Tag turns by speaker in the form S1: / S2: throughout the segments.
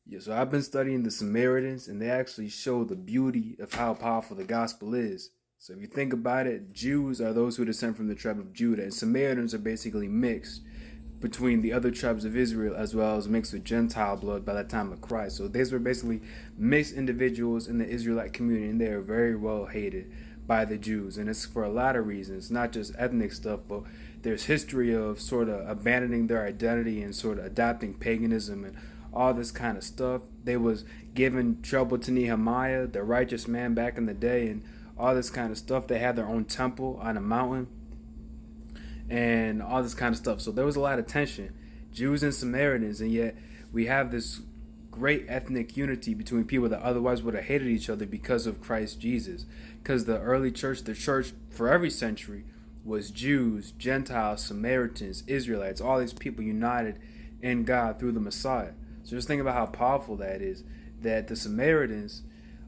S1: Yeah, so I've been studying the Samaritans, and they actually show the beauty of how powerful the gospel is. So if you think about it, Jews are those who descend from the tribe of Judah, and Samaritans are basically mixed between the other tribes of Israel as well as mixed with Gentile blood by the time of Christ. So these were basically mixed individuals in the Israelite community, and they are very well hated by the Jews. And it's for a lot of reasons, not just ethnic stuff, but there's history of sort of abandoning their identity and sort of adopting paganism and all this kind of stuff. They was giving trouble to Nehemiah, the righteous man back in the day, and all this kind of stuff. They had their own temple on a mountain and all this kind of stuff. So there was a lot of tension, Jews and Samaritans, and yet we have this great ethnic unity between people that otherwise would have hated each other because of Christ Jesus. Because the early church, the church for every century, was Jews, Gentiles, Samaritans, Israelites, all these people united in God through the Messiah. So just think about how powerful that is, that the Samaritans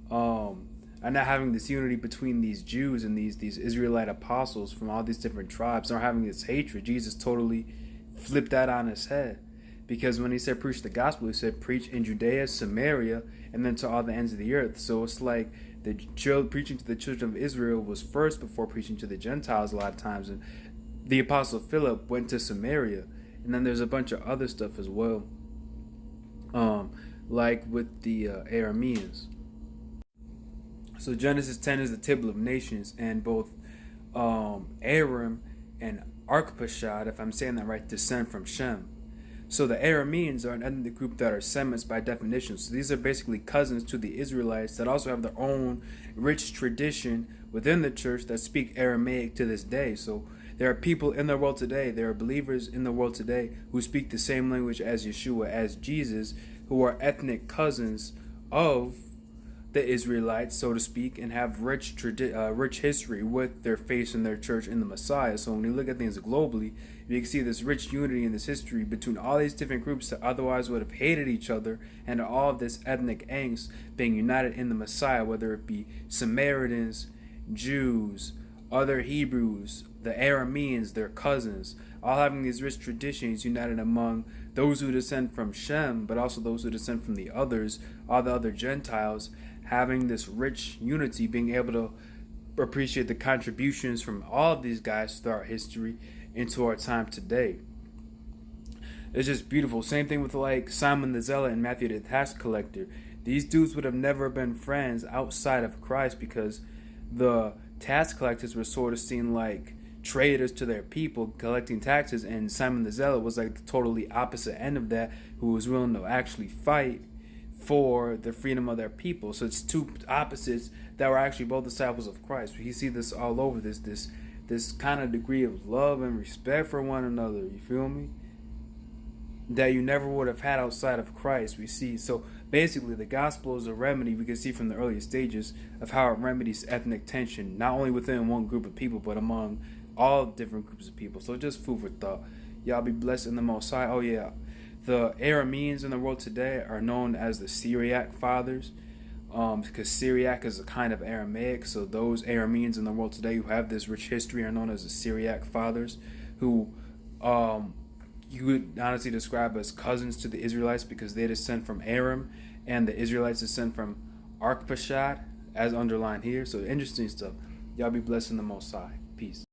S1: are not having this unity between these Jews and these Israelite apostles from all these different tribes, are having this hatred. Jesus totally flipped that on his head. Because when he said preach the gospel, he said preach in Judea, Samaria, and then to all the ends of the earth. So it's like the preaching to the children of Israel was first before preaching to the Gentiles a lot of times. And the apostle Philip went to Samaria. And then there's a bunch of other stuff as well. Like with the Arameans. So Genesis 10 is the table of nations, and both Aram and Arpachshad, if I'm saying that right, descend from Shem. So the Arameans are an ethnic group that are Semites by definition. So these are basically cousins to the Israelites that also have their own rich tradition within the church that speak Aramaic to this day. So there are people in the world today, there are believers in the world today who speak the same language as Yeshua, as Jesus, who are ethnic cousins of the Israelites, so to speak, and have rich history with their faith in their church in the Messiah. So when you look at things globally, you can see this rich unity in this history between all these different groups that otherwise would have hated each other, and all of this ethnic angst being united in the Messiah, whether it be Samaritans, Jews, other Hebrews, the Arameans, their cousins, all having these rich traditions united among those who descend from Shem, but also those who descend from the others, all the other Gentiles, having this rich unity, being able to appreciate the contributions from all of these guys throughout history into our time today. It's just beautiful. Same thing with like Simon the Zealot and Matthew the tax collector. These dudes would have never been friends outside of Christ, because the tax collectors were sort of seen like traitors to their people collecting taxes, and Simon the Zealot was like the totally opposite end of that, who was willing to actually fight for the freedom of their people. So it's two opposites that were actually both disciples of Christ. You see this all over, this kind of degree of love and respect for one another, you feel me, that you never would have had outside of Christ. We see, so basically the gospel is a remedy, we can see from the earlier stages, of how it remedies ethnic tension, not only within one group of people, but among all different groups of people. So just food for thought. Y'all be blessed in the Most High. Oh yeah, the Arameans in the world today are known as the Syriac fathers, because Syriac is a kind of Aramaic. So those Arameans in the world today who have this rich history are known as the Syriac fathers, who you would honestly describe as cousins to the Israelites, because they descend from Aram, and the Israelites descend from Arpachshad, as underlined here. So interesting stuff. Y'all be blessed in the Most High. Peace.